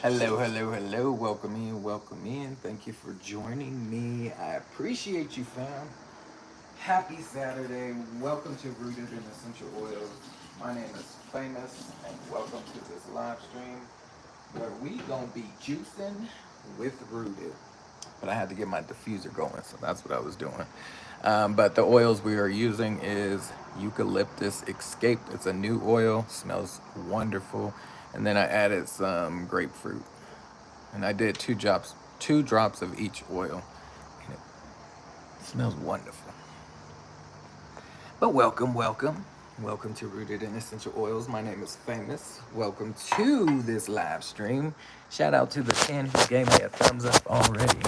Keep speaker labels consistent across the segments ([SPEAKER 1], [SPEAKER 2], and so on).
[SPEAKER 1] Hello, hello, hello. Welcome in, welcome in. Thank you for joining me. I appreciate you, fam. Happy Saturday. Welcome to Rooted in Essential Oils. My name is Famous, and welcome to this live stream where we gonna be juicing with Rooted. But I had to get my diffuser going, so that's what I was doing. But the oils we are using is Eucalyptus Escape. It's a new oil, smells wonderful. And then I added some grapefruit, and I did two drops of each oil, and it smells wonderful. But welcome to Rooted in Essential Oils. My name is Famous. Welcome to this live stream. Shout out to the 10 who gave me a thumbs up already,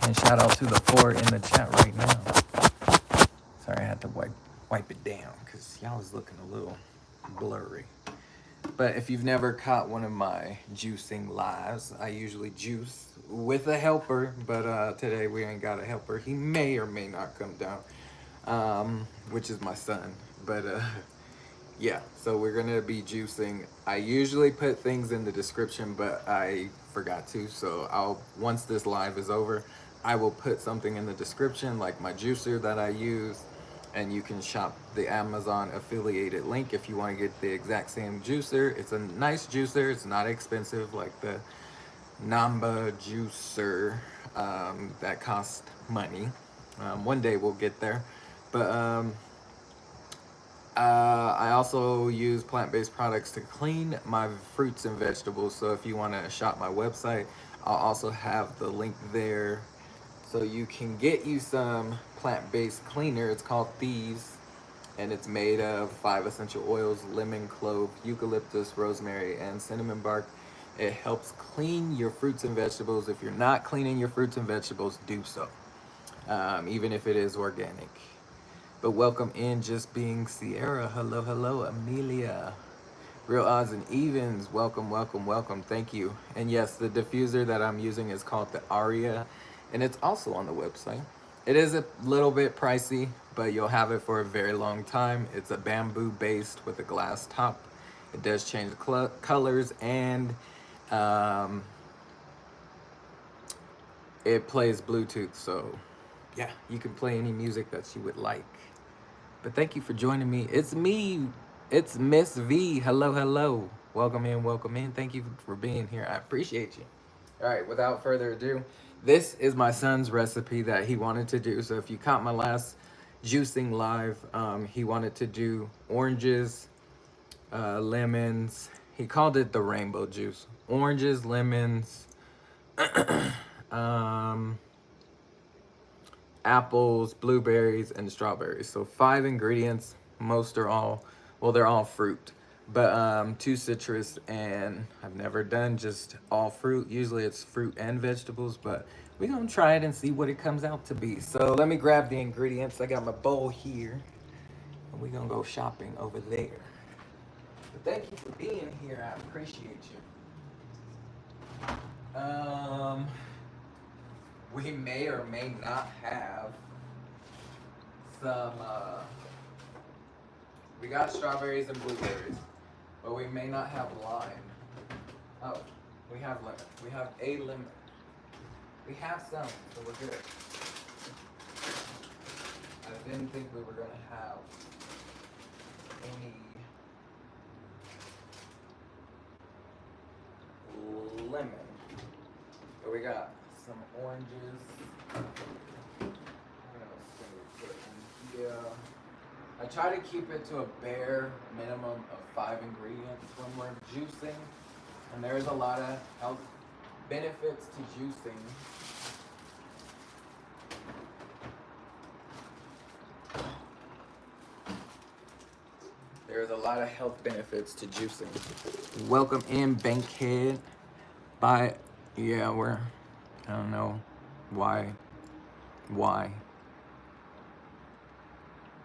[SPEAKER 1] and shout out to the 4 in the chat right now. Sorry, I had to wipe it down because y'all is looking a little blurry. But if you've never caught one of my juicing lives, I usually juice with a helper, but today we ain't got a helper. He may or may not come down, which is my son. But yeah, so we're gonna be juicing. I usually put things in the description, but I forgot to. So once this live is over, I will put something in the description, like my juicer that I use, and you can shop the Amazon affiliated link if you want to get the exact same juicer. It's a nice juicer. It's not expensive like the Namba juicer that cost money. One day we'll get there. But I also use plant-based products to clean my fruits and vegetables. So if you want to shop my website, I'll also have the link there. So you can get you some plant-based cleaner. It's called Thieves, and it's made of 5 essential oils: lemon, clove, eucalyptus, rosemary, and cinnamon bark. It helps clean your fruits and vegetables. If you're not cleaning your fruits and vegetables, do so, even if it is organic. But welcome in, Just Being Sierra. Hello, hello, Amelia. Real Odds and Evens. Welcome. Thank you. And yes, the diffuser that I'm using is called the Aria, and it's also on the website. It is a little bit pricey, but you'll have it for a very long time. It's a bamboo based with a glass top. It does change colors, and um, it plays Bluetooth. So yeah, you can play any music that you would like. But thank you for joining me. It's me. It's Miss V. Hello, hello. Welcome in. Thank you for being here. I appreciate you. All right, without further ado, this is my son's recipe that he wanted to do. So if you caught my last juicing live, he wanted to do oranges, lemons. He called it the rainbow juice. Oranges, lemons, um, apples, blueberries, and strawberries. So 5 ingredients. Most are all, well, they're all fruit, but 2 citrus, and I've never done just all fruit. Usually it's fruit and vegetables, but we're gonna try it and see what it comes out to be. So let me grab the ingredients. I got my bowl here, and we're gonna go shopping over there. But thank you for being here. I appreciate you. We may or may not have some, we got strawberries and blueberries, but we may not have lime. Oh, we have lemon. We have a lemon. We have some, so we're good. I didn't think we were gonna have any lemon, but we got some oranges. What else can we put in here? I try to keep it to a bare minimum of 5 ingredients when we're juicing, and there's a lot of health benefits to juicing. There's a lot of health benefits to juicing. Welcome in, Bankhead. Yeah, I don't know why.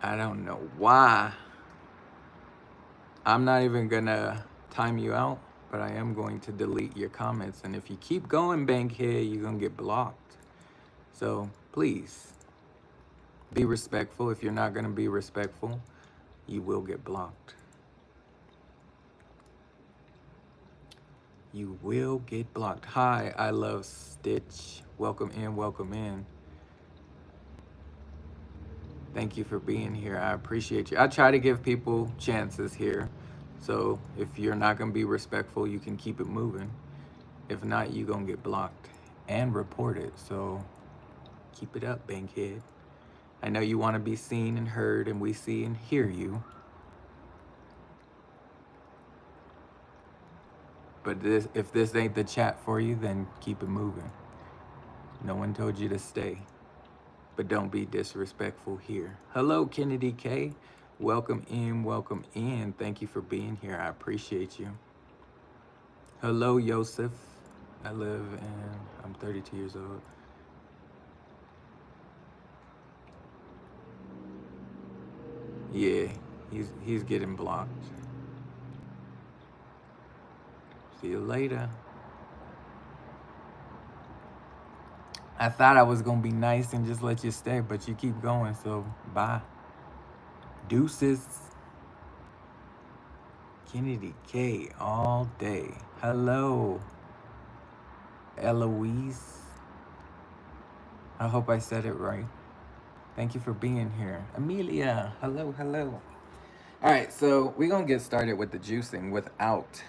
[SPEAKER 1] I don't know why. I'm not even gonna time you out, but I am going to delete your comments. And if you keep going, Bankhead, you're gonna get blocked. So please be respectful. If you're not gonna be respectful, you will get blocked. You will get blocked. Hi, I love Stitch. Welcome in, welcome in. Thank you for being here. I appreciate you. I try to give people chances here. So if you're not going to be respectful, you can keep it moving. If not, you're going to get blocked and reported. So keep it up, Bankhead. I know you want to be seen and heard, and we see and hear you. But if this ain't the chat for you, then keep it moving. No one told you to stay. But don't be disrespectful here. Hello, Kennedy K. Welcome in, welcome in. Thank you for being here. I appreciate you. Hello, Yosef. I live in, I'm 32 years old. Yeah, he's getting blocked. See you later. I thought I was gonna be nice and just let you stay, but you keep going, so bye. Deuces. Kennedy K all day. Hello, Eloise. I hope I said it right. Thank you for being here. Amelia, hello, hello. All right, so we're gonna get started with the juicing without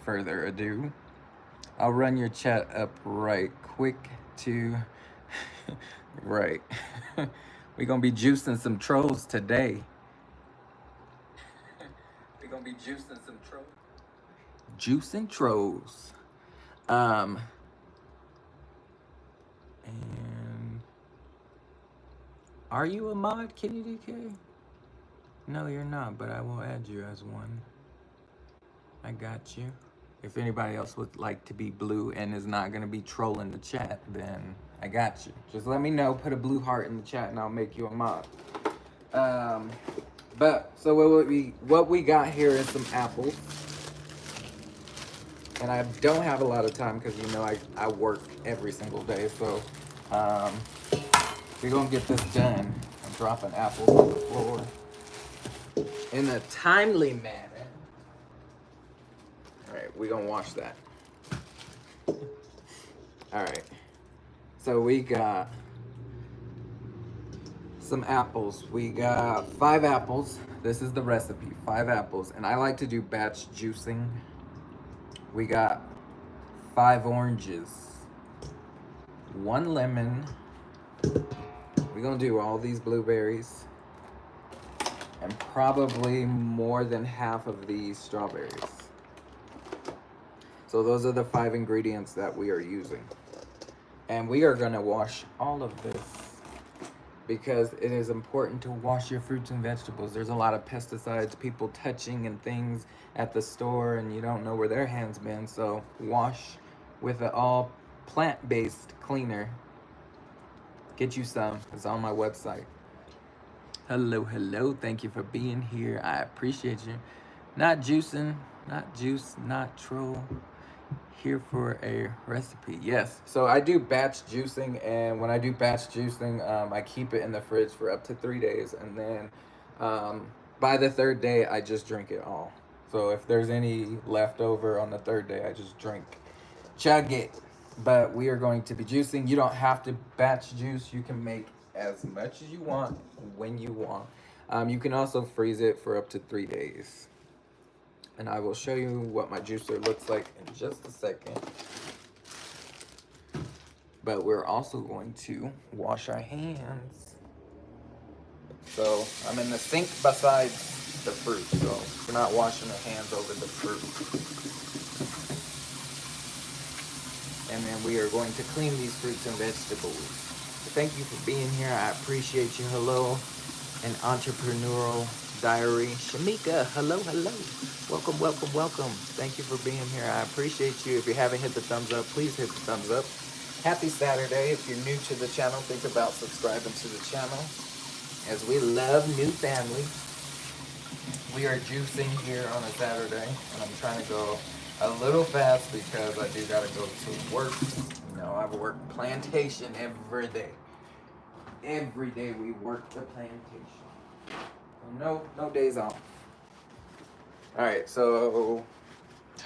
[SPEAKER 1] further ado. I'll run your chat up right quick to, right. We're gonna be juicing some trolls today. We're gonna be juicing some trolls. Juicing trolls. And are you a mod, Kennedy K? No, you're not, but I will add you as one. I got you. If anybody else would like to be blue and is not gonna be trolling the chat, then I got you. Just let me know, put a blue heart in the chat and I'll make you a mod. But so what we got here is some apples. And I don't have a lot of time because you know I work every single day, so we're gonna get this done. I'm dropping apples on the floor in a timely manner. All right, we're gonna wash that. All right, so we got some apples. We got 5 apples. This is the recipe, 5 apples. And I like to do batch juicing. We got 5 oranges, 1 lemon. We're gonna do all these blueberries and probably more than half of these strawberries. So those are the 5 ingredients that we are using. And we are gonna wash all of this because it is important to wash your fruits and vegetables. There's a lot of pesticides, people touching and things at the store, and you don't know where their hands been. So wash with an all plant-based cleaner. Get you some, it's on my website. Hello, hello, thank you for being here. I appreciate you. Not juicing, not juice, not troll. Here for a recipe. Yes, so I do batch juicing, and when I do batch juicing, I keep it in the fridge for up to 3 days, and then by the 3rd day I just drink it all. So if there's any left over on the 3rd day, I just chug it. But we are going to be juicing. You don't have to batch juice. You can make as much as you want when you want. You can also freeze it for up to 3 days. And I will show you what my juicer looks like in just a second. But we're also going to wash our hands. So I'm in the sink beside the fruit, so we're not washing our hands over the fruit. And then we are going to clean these fruits and vegetables. Thank you for being here. I appreciate you. Hello, an entrepreneurial diary. Shamika, hello, hello. Welcome, welcome, welcome. Thank you for being here. I appreciate you. If you haven't hit the thumbs up, please hit the thumbs up. Happy Saturday. If you're new to the channel, think about subscribing to the channel, as we love new family. We are juicing here on a Saturday, and I'm trying to go a little fast because I do gotta go to work. You know, I work plantation every day. Every day we work the plantation. So no days off. All right, so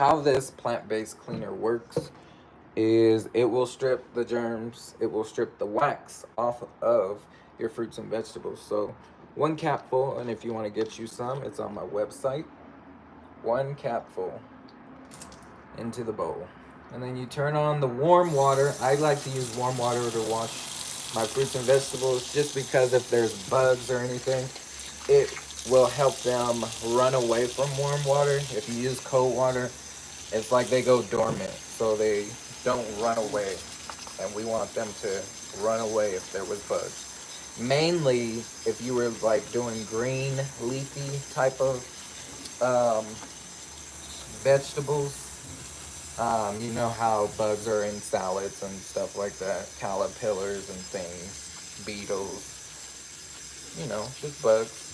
[SPEAKER 1] how this plant-based cleaner works is it will strip the germs, it will strip the wax off of your fruits and vegetables. So one capful, and if you want to get you some, it's on my website. One capful into the bowl. And then you turn on the warm water. I like to use warm water to wash my fruits and vegetables just because if there's bugs or anything, it will help them run away from warm water. If you use cold water, it's like they go dormant, so they don't run away. And we want them to run away if there was bugs. Mainly if you were like doing green, leafy type of vegetables. You know how bugs are in salads and stuff like that, caterpillars and things, beetles, just bugs.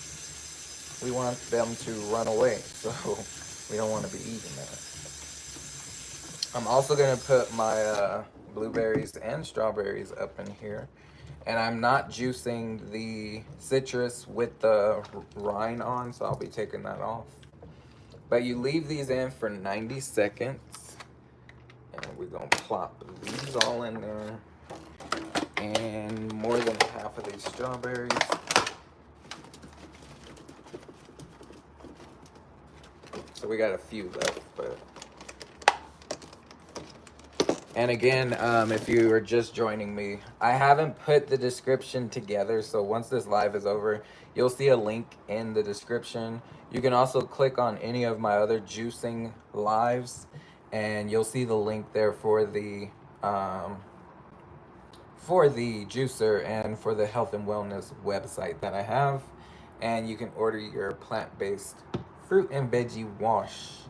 [SPEAKER 1] We want them to run away, so we don't want to be eating that. I'm also going to put my blueberries and strawberries up in here. And I'm not juicing the citrus with the rind on, so I'll be taking that off. But you leave these in for 90 seconds. And we're going to plop these all in there. And more than half of these strawberries. So we got a few left, but... And again, if you are just joining me, I haven't put the description together. So once this live is over, you'll see a link in the description. You can also click on any of my other juicing lives, and you'll see the link there for the juicer and for the health and wellness website that I have. And you can order your plant-based fruit and veggie wash.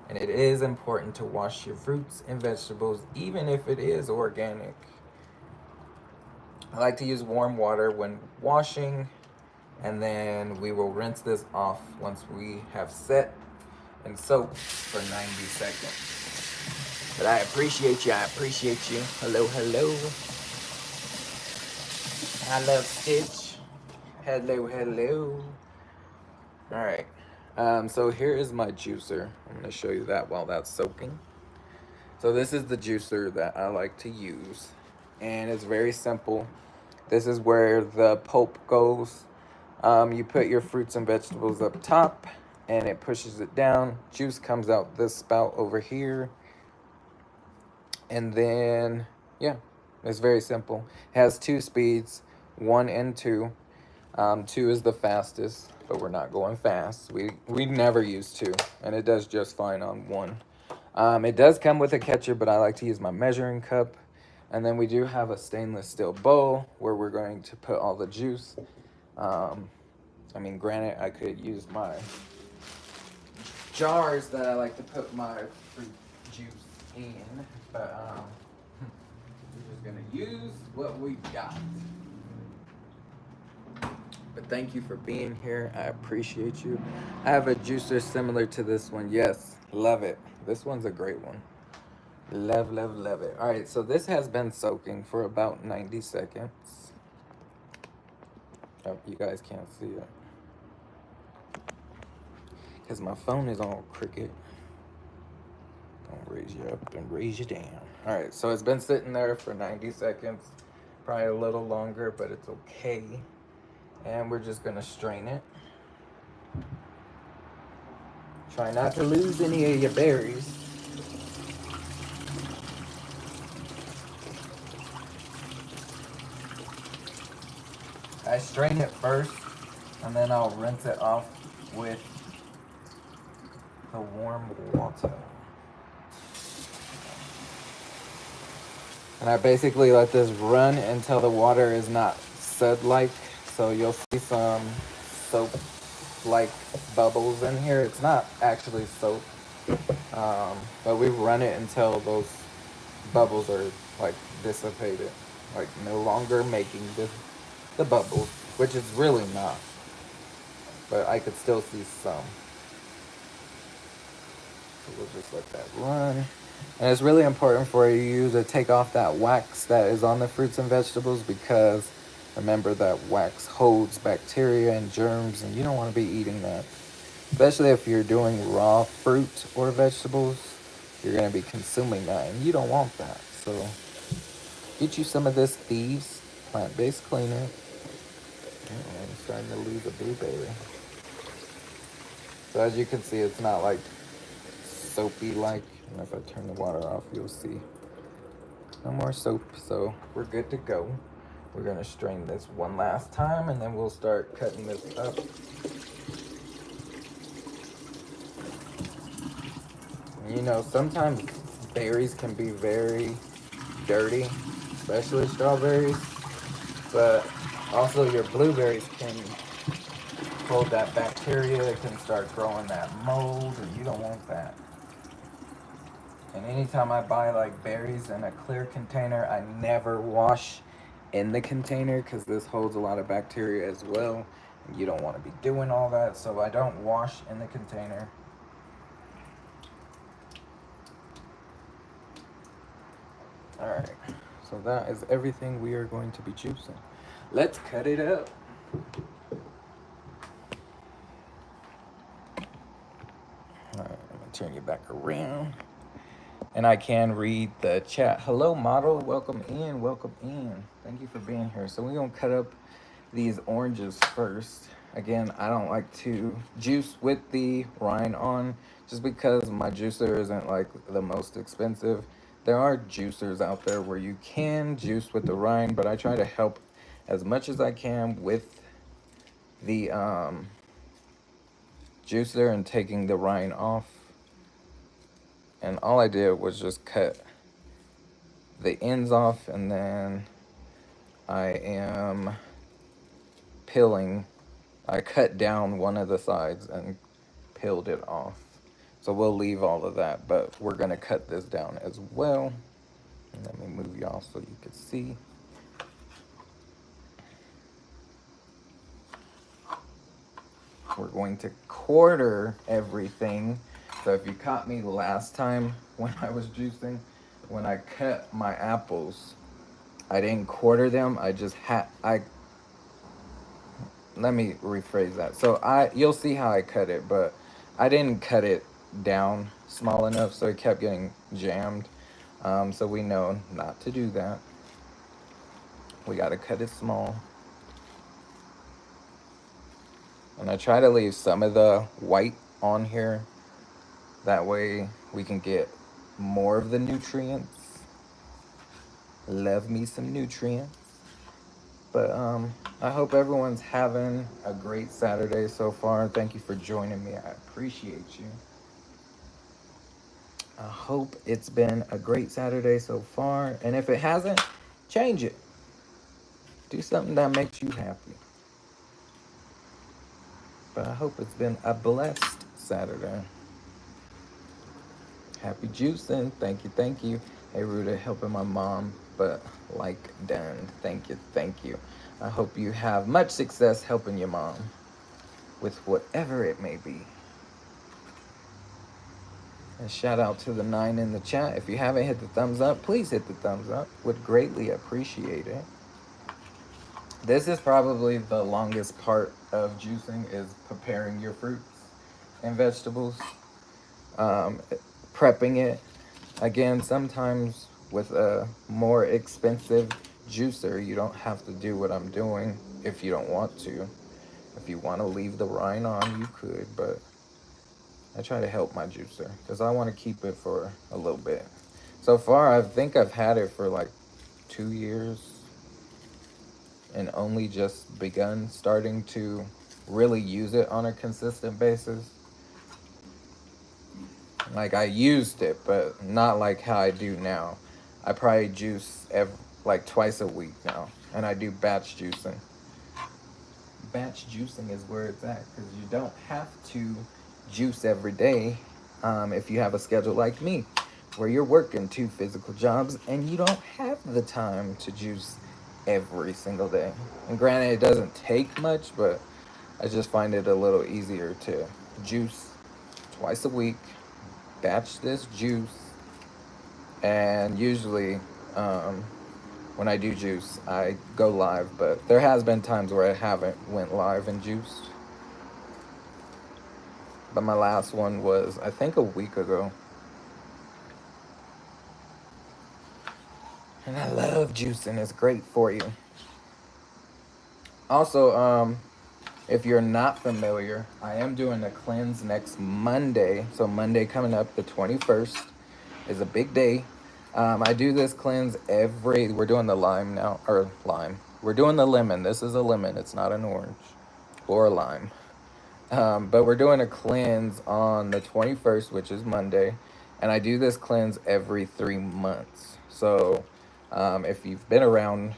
[SPEAKER 1] And it is important to wash your fruits and vegetables, even if it is organic. I like to use warm water when washing, and then we will rinse this off once we have set and soaked for 90 seconds. But I appreciate you. Hello, hello. I love Stitch. Hello, hello. All right. So here is my juicer. I'm going to show you that while that's soaking. So this is the juicer that I like to use. And it's very simple. This is where the pulp goes. You put your fruits and vegetables up top, and it pushes it down. Juice comes out this spout over here. And then, yeah, it's very simple. It has 2 speeds, 1 and 2. 2 is the fastest, but we're not going fast. We never use 2, and it does just fine on 1. It does come with a catcher, but I like to use my measuring cup. And then we do have a stainless steel bowl where we're going to put all the juice. Granted, I could use my jars that I like to put my fruit juice in, but we're just gonna use what we got. But thank you for being here. I appreciate you. I have a juicer similar to this one. Yes, love it. This one's a great one. Love, love, love it. All right, so this has been soaking for about 90 seconds. Oh, you guys can't see it, because my phone is all crooked. Don't raise you up and raise you down. All right, so it's been sitting there for 90 seconds. Probably a little longer, but it's okay. And we're just gonna strain it. Try not to lose any of your berries. I strain it first, and then I'll rinse it off with the warm water. And I basically let this run until the water is not sud-like. So you'll see some soap-like bubbles in here. It's not actually soap, but we run it until those bubbles are like dissipated, like no longer making the bubbles, which is really not, but I could still see some. So we'll just let that run. And it's really important for you to take off that wax that is on the fruits and vegetables, because remember that wax holds bacteria and germs, and you don't want to be eating that. especially if you're doing raw fruit or vegetables. You're going to be consuming that, and you don't want that. So get you some of this Thieves plant-based cleaner. I'm starting to lose a blueberry. So as you can see, it's not like soapy like. And if I turn the water off, you'll see no more soap. So we're good to go. We're gonna strain this one last time, and then we'll start cutting this up. You know, sometimes berries can be very dirty, especially strawberries, but also your blueberries can hold that bacteria. It can start growing that mold, and you don't want that. And anytime I buy like berries in a clear container, I never wash in the container because this holds a lot of bacteria as well. And you don't want to be doing all that, so I don't wash in the container. Alright, so that is everything we are going to be juicing. Let's cut it up. Alright, I'm going to turn you back around. And I can read the chat. Hello, model. Welcome in. Welcome in. Thank you for being here. So we're going to cut up these oranges first. Again, I don't like to juice with the rind on just because my juicer isn't like the most expensive. There are juicers out there where you can juice with the rind, but I try to help as much as I can with the juicer and taking the rind off. And all I did was just cut the ends off, and then I am peeling. I cut down one of the sides and peeled it off. So we'll leave all of that, but we're gonna cut this down as well. And let me move y'all so you can see. We're going to quarter everything. So if you caught me last time when I was juicing, when I cut my apples, I didn't quarter them. Let me rephrase that. So you'll see how I cut it, but I didn't cut it down small enough, so it kept getting jammed. So we know not to do that. We gotta cut it small. And I try to leave some of the white on here. That way we can get more of the nutrients. Love me some nutrients. But I hope everyone's having a great Saturday so far. Thank you for joining me. I appreciate you. I hope it's been a great Saturday so far. And if it hasn't, change it. Do something that makes you happy. But I hope it's been a blessed Saturday. Happy juicing. Thank you, thank you. Hey, Ruda, helping my mom, but like done. Thank you, thank you. I hope you have much success helping your mom with whatever it may be. And shout out to the 9 in the chat. If you haven't hit the thumbs up, please hit the thumbs up. Would greatly appreciate it. This is probably the longest part of juicing, is preparing your fruits and vegetables. Prepping it. Again, sometimes with a more expensive juicer, you don't have to do what I'm doing if you don't want to. If you want to leave the rind on, you could, but I try to help my juicer because I want to keep it for a little bit. So far, I think I've had it for like 2 years and only just begun starting to really use it on a consistent basis. Like, I used it, but not like how I do now. I probably juice like twice a week now, and I do batch juicing. Batch juicing is where it's at, because you don't have to juice every day if you have a schedule like me, where you're working 2 physical jobs and you don't have the time to juice every single day. And granted, it doesn't take much, but I just find it a little easier to juice twice a week, batch this juice, and usually when I do juice, I go live, but there has been times where I haven't went live and juiced. but my last one was, I think, a week ago. And I love juicing. It's great for you. Also, if you're not familiar, I am doing a cleanse next Monday. So Monday coming up, the 21st, is a big day. I do this cleanse we're doing the lime now, or lime. We're doing the lemon. This is a lemon. It's not an orange or a lime. But we're doing a cleanse on the 21st, which is Monday. And I do this cleanse every 3 months. So if you've been around,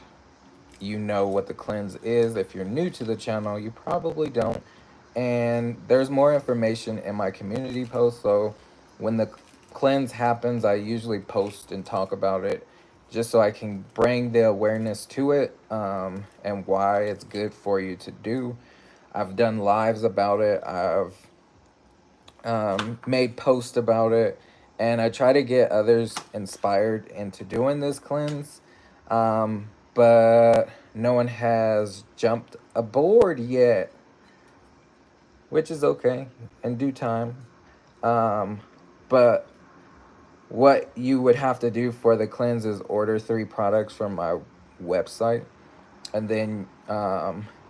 [SPEAKER 1] you know what the cleanse is. If you're new to the channel, you probably don't. And there's more information in my community post. So when the cleanse happens, I usually post and talk about it just so I can bring the awareness to it, and why it's good for you to do. I've done lives about it. I've made posts about it, and I try to get others inspired into doing this cleanse. But no one has jumped aboard yet, which is okay, in due time. But what you would have to do for the cleanse is order 3 products from my website, and then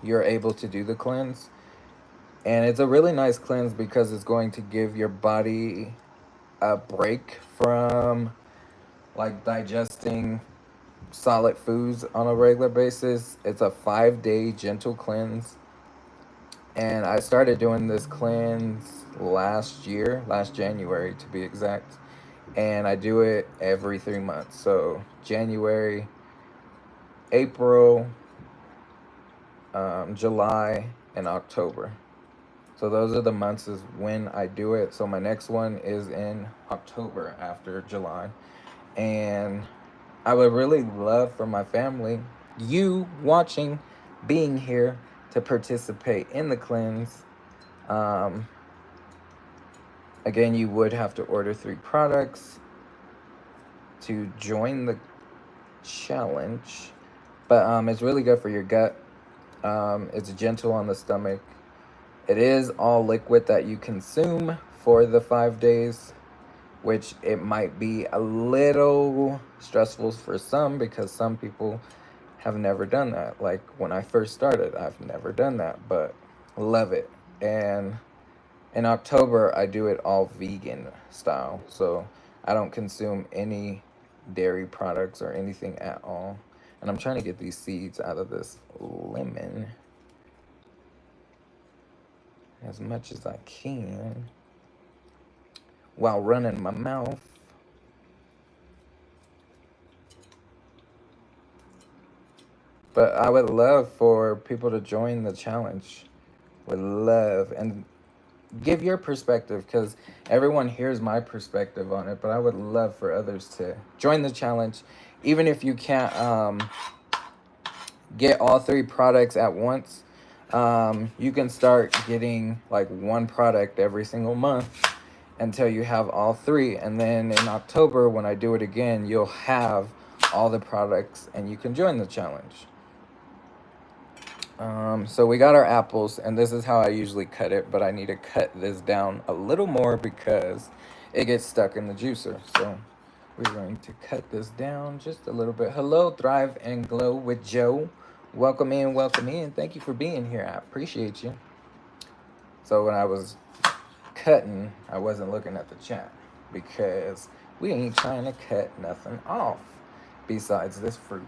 [SPEAKER 1] you're able to do the cleanse. And it's a really nice cleanse because it's going to give your body a break from like digesting solid foods on a regular basis. It's a 5-day gentle cleanse. And I started doing this cleanse last January to be exact. And I do it every 3 months. So January, April, July, and October. So those are the months is when I do it. So my next one is in October after July. And I would really love for my family, you watching, being here to participate in the cleanse. Again, you would have to order 3 products to join the challenge. But it's really good for your gut. It's gentle on the stomach. It is all liquid that you consume for the 5 days, which it might be a little stressful for some because some people have never done that. Like when I first started, I've never done that, but love it. And in October, I do it all vegan style. So I don't consume any dairy products or anything at all. And I'm trying to get these seeds out of this lemon as much as I can while running my mouth. But I would love for people to join the challenge. Would love, and give your perspective, because everyone hears my perspective on it, but I would love for others to join the challenge. Even if you can't get all 3 products at once, you can start getting like 1 product every single month until you have all 3. And then in October, when I do it again, you'll have all the products and you can join the challenge. So we got our apples, and this is how I usually cut it, but I need to cut this down a little more because it gets stuck in the juicer. So we're going to cut this down just a little bit. Hello, Thrive and Glow with Joe. Welcome in, welcome in. Thank you for being here. I appreciate you. So when I was cutting, I wasn't looking at the chat because we ain't trying to cut nothing off besides this fruit.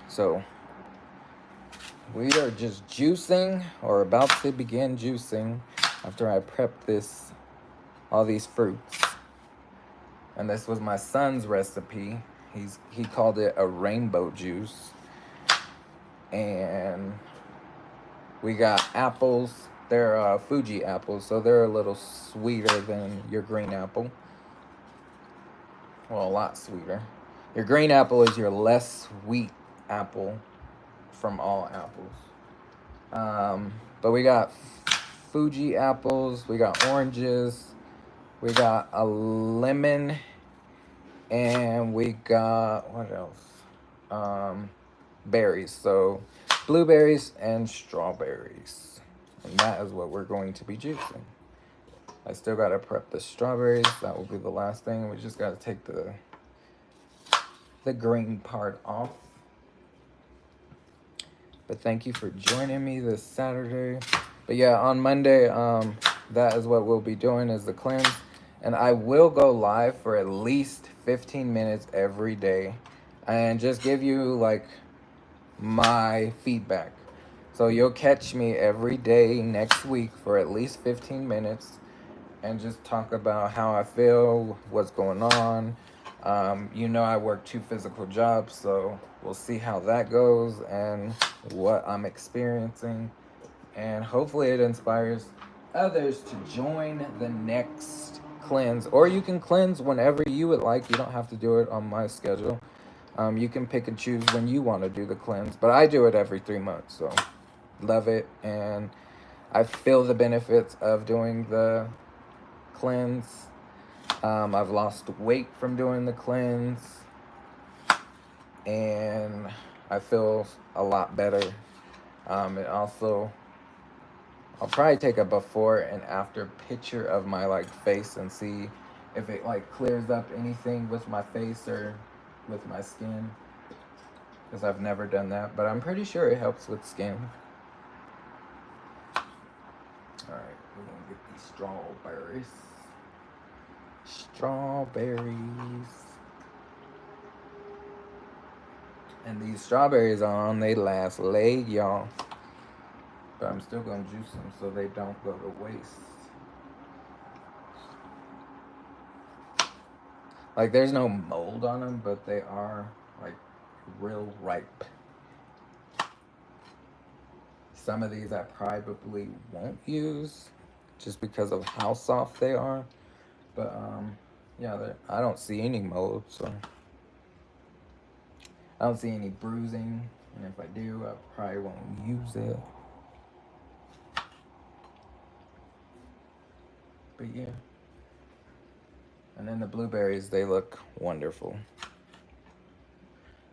[SPEAKER 1] So we are just juicing, or about to begin juicing, after I prep all these fruits. And this was my son's recipe. He called it a rainbow juice. And we got apples. They're Fuji apples, so they're a little sweeter than your green apple. Well, a lot sweeter. Your green apple is your less sweet apple from all apples. But we got Fuji apples, we got oranges, we got a lemon, and we got, what else? Berries. So blueberries and strawberries. And that is what we're going to be juicing. I still got to prep the strawberries. That will be the last thing. We just got to take the green part off. But thank you for joining me this Saturday. But yeah, on Monday, that is what we'll be doing, is the cleanse. And I will go live for at least 15 minutes every day and just give you like my feedback. So you'll catch me every day next week for at least 15 minutes and just talk about how I feel, what's going on. I work 2 physical jobs, so we'll see how that goes and what I'm experiencing. And hopefully it inspires others to join the next cleanse. Or you can cleanse whenever you would like. You don't have to do it on my schedule. You can pick and choose when you want to do the cleanse. But I do it every 3 months, so love it. And I feel the benefits of doing the cleanse. I've lost weight from doing the cleanse, and I feel a lot better. It also, I'll probably take a before and after picture of my like face and see if it like clears up anything with my face or with my skin, because I've never done that, but I'm pretty sure it helps with skin. All right, we're gonna get these strawberries. And these strawberries are on their last leg, y'all. But I'm still gonna juice them so they don't go to waste. Like, there's no mold on them, but they are like real ripe. Some of these I probably won't use just because of how soft they are. But yeah, I don't see any mold, so I don't see any bruising. And if I do, I probably won't use it. But yeah. And then the blueberries, they look wonderful.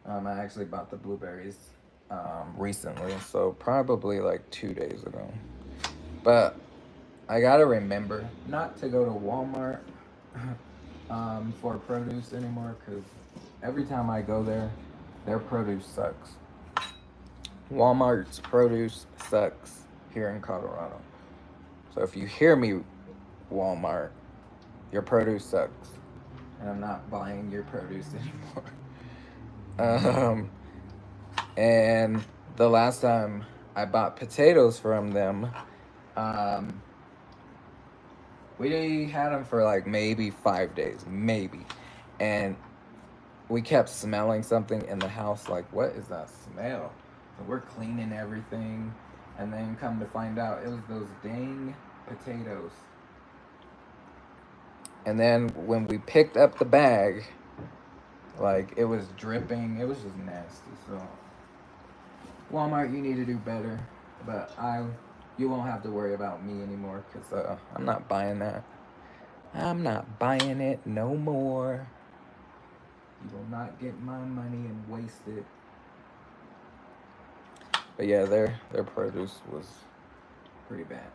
[SPEAKER 1] I actually bought the blueberries recently, so probably like 2 days ago. But I gotta remember not to go to Walmart for produce anymore, because every time I go there, their produce sucks. Walmart's produce sucks here in Colorado. So if you hear me, Walmart, your produce sucks. And I'm not buying your produce anymore. And the last time I bought potatoes from them, we had them for like maybe 5 days, maybe. And we kept smelling something in the house, like, what is that smell? So we're cleaning everything, and then come to find out it was those dang potatoes. And then when we picked up the bag, like, it was dripping. It was just nasty. So Walmart, you need to do better. But you won't have to worry about me anymore, because I'm not buying that. I'm not buying it no more. You will not get my money and waste it. But yeah, their produce was pretty bad.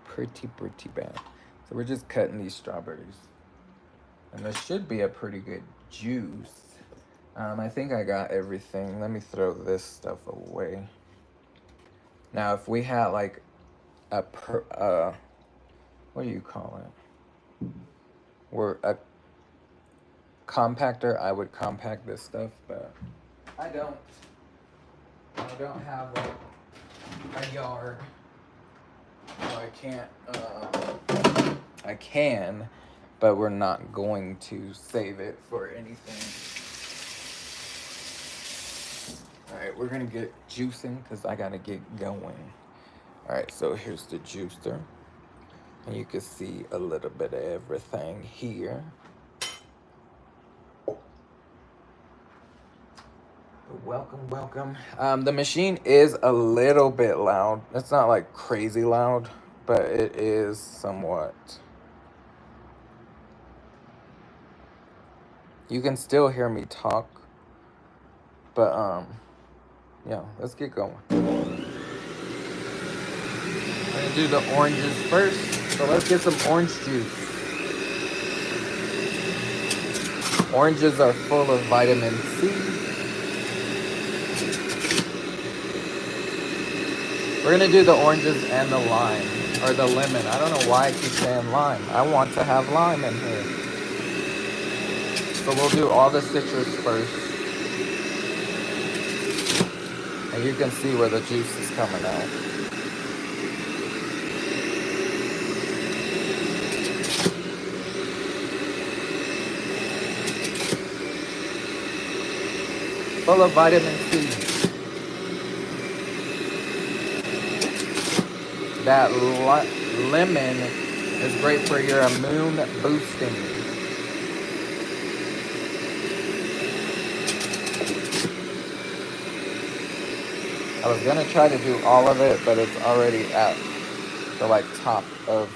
[SPEAKER 1] Pretty bad. So we're just cutting these strawberries. And there should be a pretty good juice. I think I got everything. Let me throw this stuff away. Now, if we had like what do you call it? A compactor, I would compact this stuff, but I don't. I don't have a yard, so I can't. I can, but we're not going to save it for anything. Alright, we're gonna get juicing because I gotta get going. Alright, so here's the juicer. And you can see a little bit of everything here. Welcome. The machine is a little bit loud. It's not like crazy loud, but it is somewhat. You can still hear me talk, but yeah, let's get going. We'll do the oranges first. So let's get some orange juice. Oranges are full of vitamin C. We're gonna do the oranges and the lime, or the lemon. I don't know why I keep saying lime. I want to have lime in here. So we'll do all the citrus first. And you can see where the juice is coming out. Full of vitamin C. That lemon is great for your immune boosting. I was gonna try to do all of it, but it's already at the top of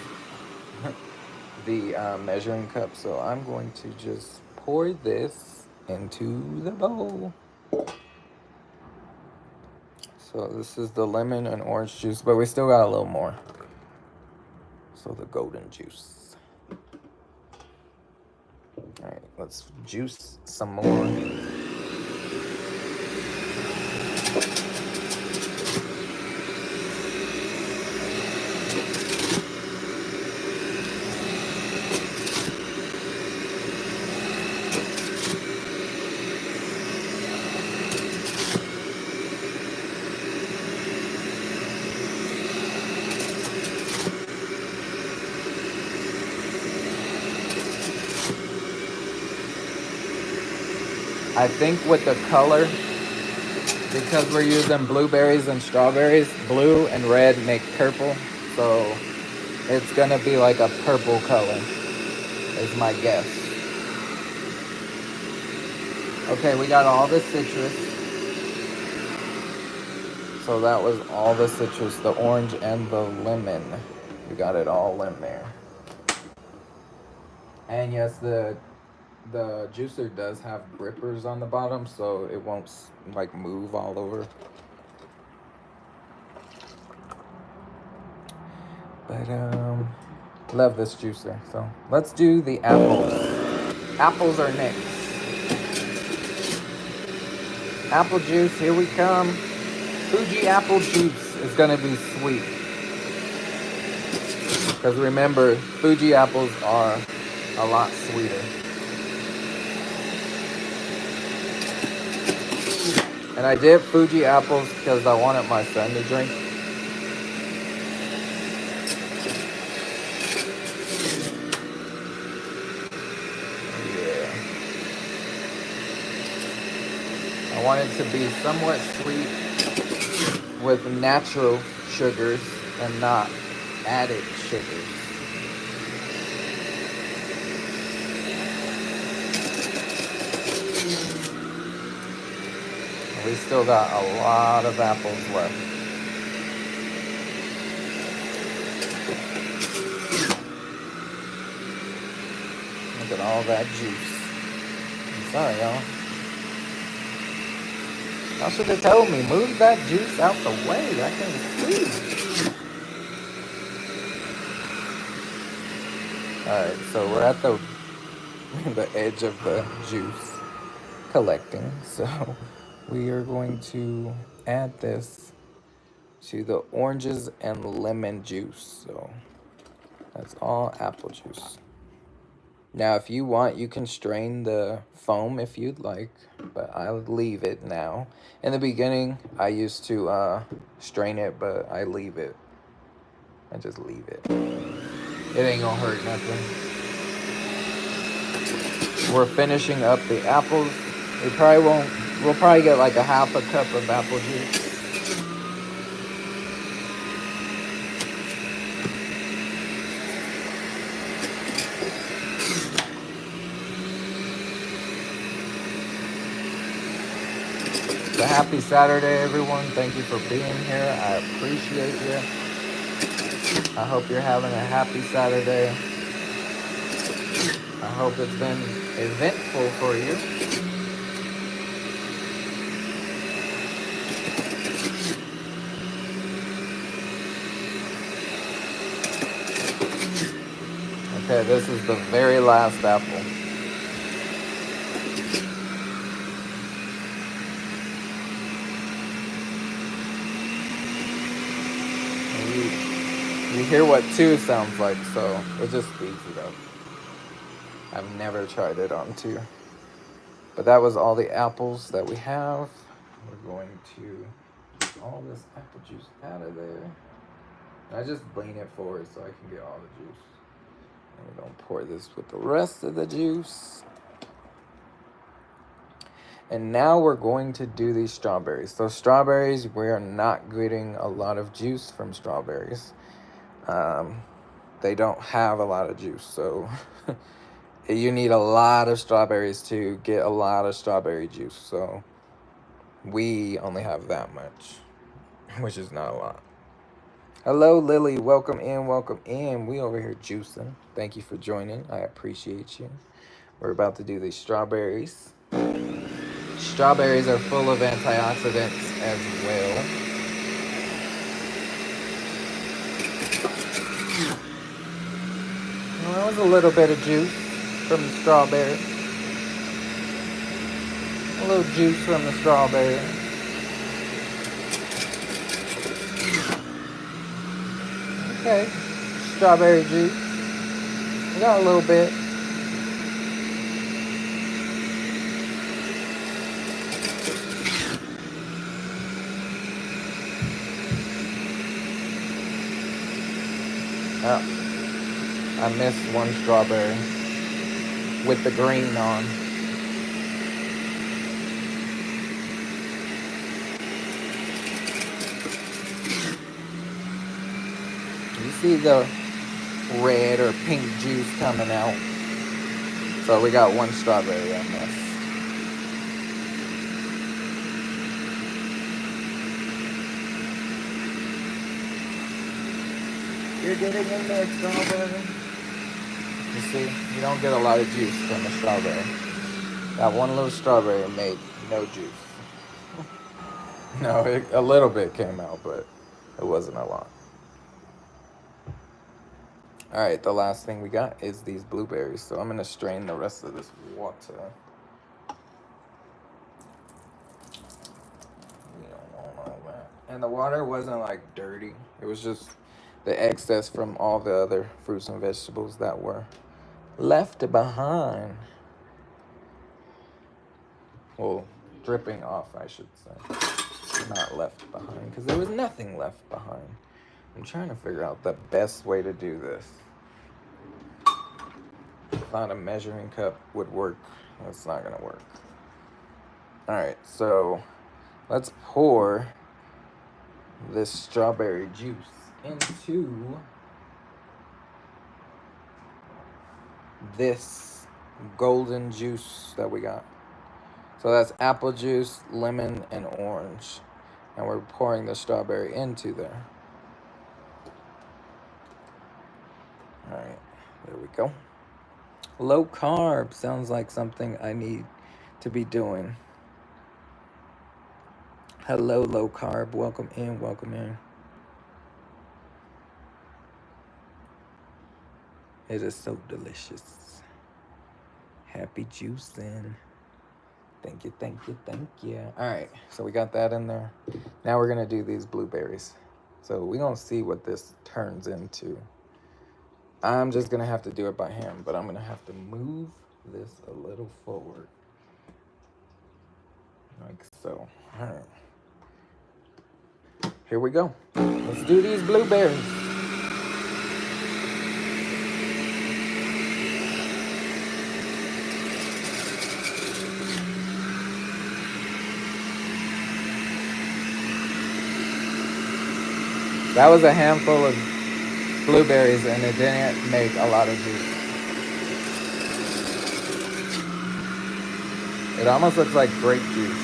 [SPEAKER 1] the measuring cup. So I'm going to just pour this into the bowl. So this is the lemon and orange juice, but we still got a little more. So the golden juice. All right, let's juice some more. I think with the color, because we're using blueberries and strawberries, blue and red make purple. So it's gonna be like a purple color, is my guess. Okay, we got all the citrus. So that was all the citrus, the orange and the lemon. We got it all in there. And yes, the juicer does have grippers on the bottom, so it won't move all over. But love this juicer. So let's do the apples. Apples are next. Apple juice, here we come. Fuji apple juice is gonna be sweet. Because remember, Fuji apples are a lot sweeter. And I did Fuji apples because I wanted my son to drink. Yeah. I want it to be somewhat sweet with natural sugars and not added sugars. We still got a lot of apples left. Look at all that juice. I'm sorry, y'all. Y'all should have told me, move that juice out the way. I can't see. Alright, so we're at the edge of the juice collecting. So we are going to add this to the oranges and lemon juice. So that's all apple juice. Now, if you want, you can strain the foam if you'd like, but I'll leave it now. In the beginning, I used to strain it, but I leave it. I just leave it. It ain't gonna hurt nothing. We're finishing up the apples. We'll probably get like a half a cup of apple juice. So happy Saturday, everyone. Thank you for being here. I appreciate you. I hope you're having a happy Saturday. I hope it's been eventful for you. Alright, this is the very last apple. You hear what 2 sounds like, so it just speeds it up. I've never tried it on 2. But that was all the apples that we have. We're going to get all this apple juice out of there. I just lean it forward so I can get all the juice. And we're going to pour this with the rest of the juice. And now we're going to do these strawberries. So strawberries, we are not getting a lot of juice from strawberries. They don't have a lot of juice, so you need a lot of strawberries to get a lot of strawberry juice. So we only have that much, which is not a lot. Hello, Lily. Welcome in, welcome in. We over here juicing. Thank you for joining. I appreciate you. We're about to do these strawberries. Strawberries are full of antioxidants as well. Well, that was a little bit of juice from the strawberry. A little juice from the strawberry. Okay, strawberry juice. We got a little bit. Oh, I missed one strawberry with the green on. You see the red or pink juice coming out. So we got one strawberry on this. You're getting in there, strawberry. You see, you don't get a lot of juice from the strawberry. That one little strawberry made no juice. No, a little bit came out, but it wasn't a lot. Alright, the last thing we got is these blueberries. So I'm going to strain the rest of this water. We don't want all that. And the water wasn't like dirty. It was just the excess from all the other fruits and vegetables that were left behind. Well, dripping off, I should say. Not left behind, because there was nothing left behind. I'm trying to figure out the best way to do this. I thought a measuring cup would work. It's not going to work. Alright, so let's pour this strawberry juice into this golden juice that we got. So that's apple juice, lemon, and orange. And we're pouring the strawberry into there. Alright, there we go. Low carb sounds like something I need to be doing. Hello, low carb. Welcome in, welcome in. It is so delicious. Happy juicing. Thank you, thank you, thank you. Alright, so we got that in there. Now we're going to do these blueberries. So we're going to see what this turns into. I'm just going to have to do it by hand, but I'm going to have to move this a little forward. Like so. All right. Here we go. Let's do these blueberries. That was a handful of blueberries and it didn't make a lot of juice. It almost looks like grape juice.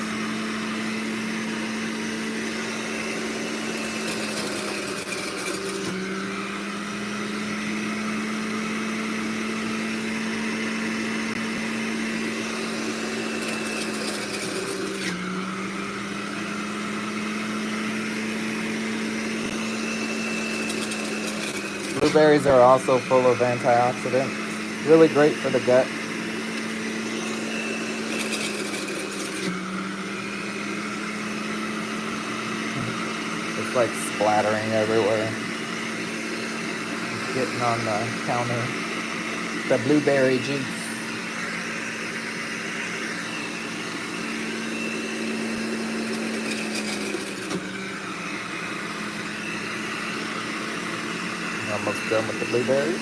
[SPEAKER 1] Blueberries are also full of antioxidants. Really great for the gut. It's like splattering everywhere. It's getting on the counter. The blueberry juice. Almost done with the blueberries.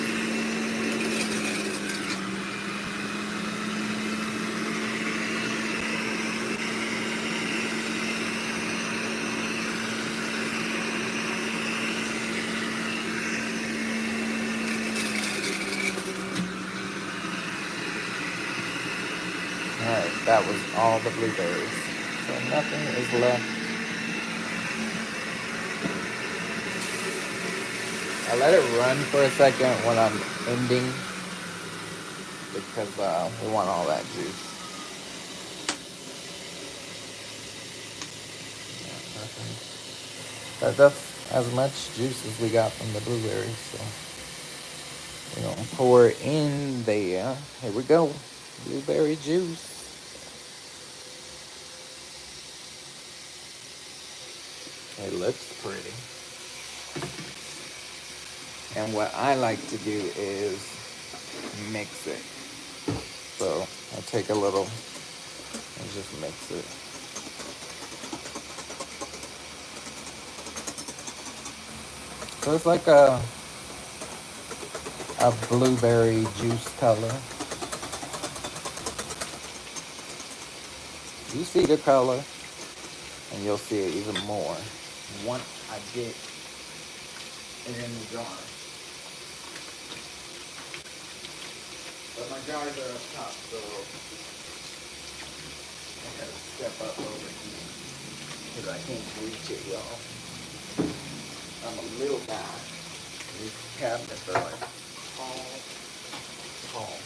[SPEAKER 1] Alright, that was all the blueberries. So nothing is left. I let it run for a second when I'm ending because we want all that juice. That's as much juice as we got from the blueberries, so we're gonna pour it in there. Here we go. Blueberry juice. It looks pretty. And what I like to do is mix it. So I take a little and just mix it. So it's like a blueberry juice color. You see the color, and you'll see it even more once I get it in the jar. But my jars are up top, so I gotta step up over here because I can't reach it, y'all. I'm a little guy. These cabinets are like tall.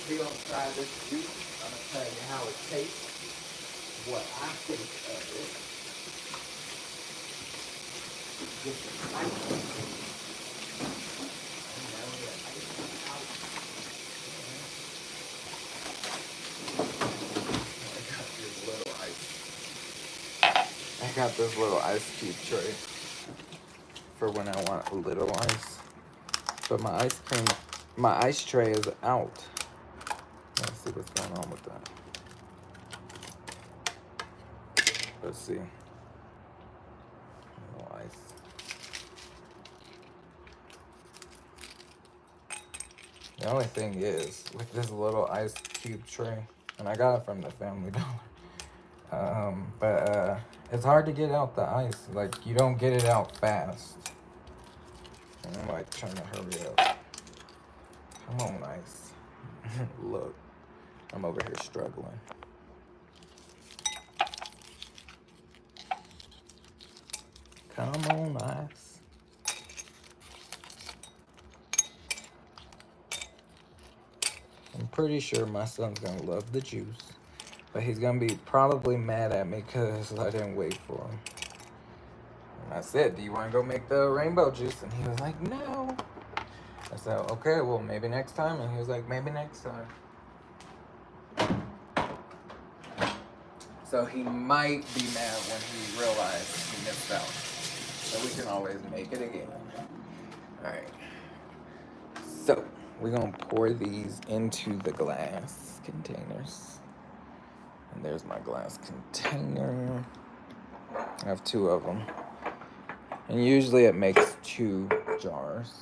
[SPEAKER 1] We're gonna try this juice. I'm gonna tell you how it tastes, what I think of it. Get the ice. I got this little ice cube tray for when I want a little ice. But my ice tray is out. Let's see what's going on with that. Let's see. No ice. The only thing is, with this little ice cube tray, and I got it from the Family Dollar, but it's hard to get out the ice. Like, you don't get it out fast. And I'm like trying to hurry up. Come on, ice. Look, I'm over here struggling. Come on, ice. I'm pretty sure my son's gonna love the juice, but he's gonna be probably mad at me because I didn't wait for him. And I said, do you want to go make the rainbow juice? And he was like, no. I said, okay, well, maybe next time. And he was like, maybe next time. So he might be mad when he realized he missed out. So we can always make it again. All right. So we're going to pour these into the glass containers. And there's my glass container. I have 2 of them. And usually it makes 2 jars.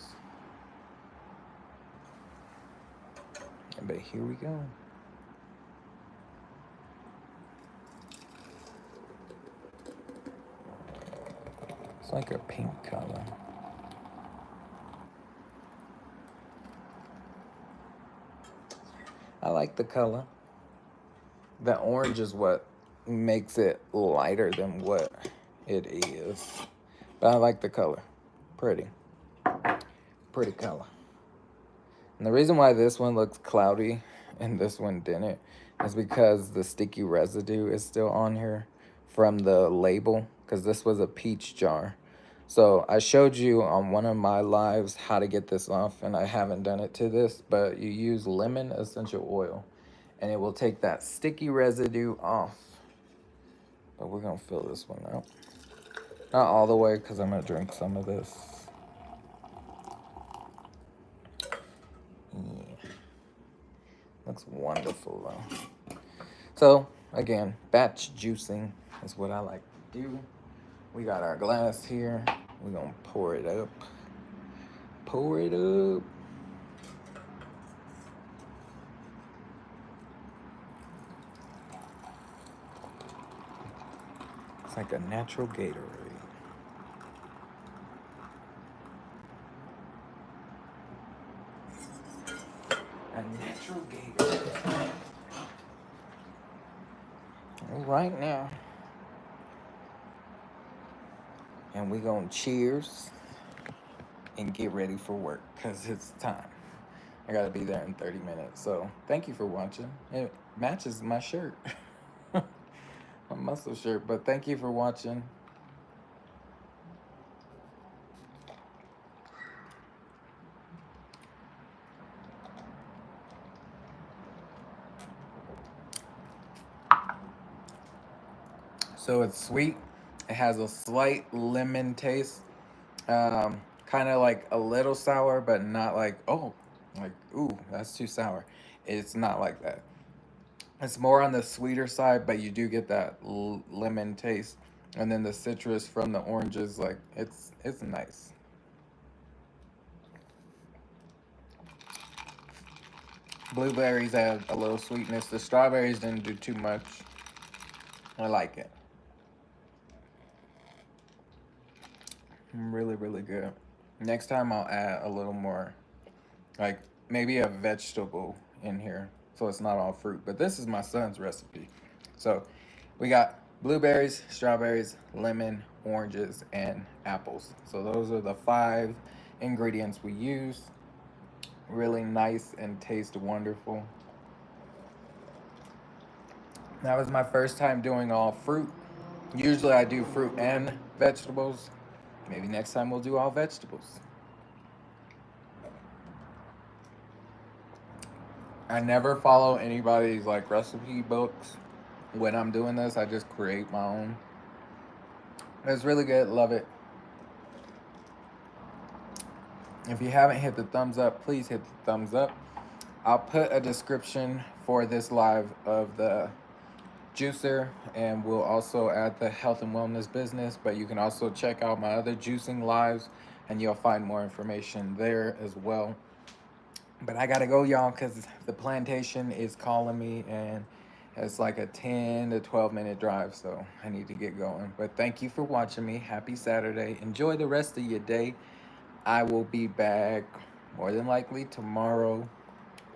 [SPEAKER 1] But here we go. It's like a pink color. I like the color. The orange is what makes it lighter than what it is. But I like the color. Pretty. Pretty color. And the reason why this one looks cloudy and this one didn't is because the sticky residue is still on here from the label because this was a peach jar. So I showed you on one of my lives how to get this off, and I haven't done it to this, but you use lemon essential oil and it will take that sticky residue off. But we're gonna fill this one out. Not all the way because I'm gonna drink some of this. Yeah. Looks wonderful though. So again, batch juicing is what I like to do. We got our glass here. We're gonna pour it up. Pour it up. It's like a natural Gatorade. A natural Gatorade. All right now. And we gonna cheers and get ready for work because it's time. I gotta be there in 30 minutes. So thank you for watching. It matches my shirt. My muscle shirt, but thank you for watching. So it's sweet. It has a slight lemon taste. Kind of like a little sour, but not like, oh, like, ooh, that's too sour. It's not like that. It's more on the sweeter side, but you do get that lemon taste. And then the citrus from the oranges, like, it's nice. Blueberries add a little sweetness. The strawberries didn't do too much. I like it. Really, really good. Next time I'll add a little more, like maybe a vegetable in here, so it's not all fruit. But this is my son's recipe. So we got blueberries, strawberries, lemon, oranges, and apples. So those are the 5 ingredients we use. Really nice and taste wonderful. That was my first time doing all fruit. Usually I do fruit and vegetables. Maybe next time we'll do all vegetables. I never follow anybody's like recipe books. When I'm doing this, I just create my own. It's really good. Love it. If you haven't hit the thumbs up, please hit the thumbs up. I'll put a description for this live of the juicer, and we'll also add the health and wellness business, but you can also check out my other juicing lives and you'll find more information there as well. But I gotta go, y'all, because the plantation is calling me and it's like a 10 to 12 minute drive, so I need to get going. But thank you for watching me. Happy Saturday. Enjoy the rest of your day. I will be back more than likely tomorrow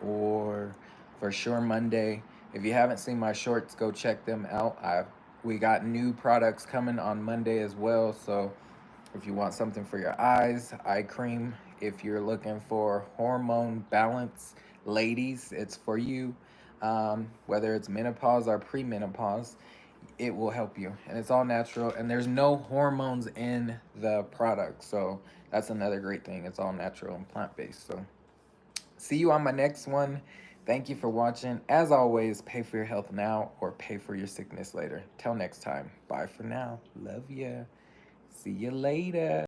[SPEAKER 1] or for sure Monday. If you haven't seen my shorts, go check them out. We got new products coming on Monday as well. So if you want something for your eyes, eye cream. If you're looking for hormone balance, ladies, it's for you. Whether it's menopause or premenopause, it will help you. And it's all natural. And there's no hormones in the product. So that's another great thing. It's all natural and plant-based. So see you on my next one. Thank you for watching. As always, pay for your health now or pay for your sickness later. Till next time. Bye for now. Love ya. See you later.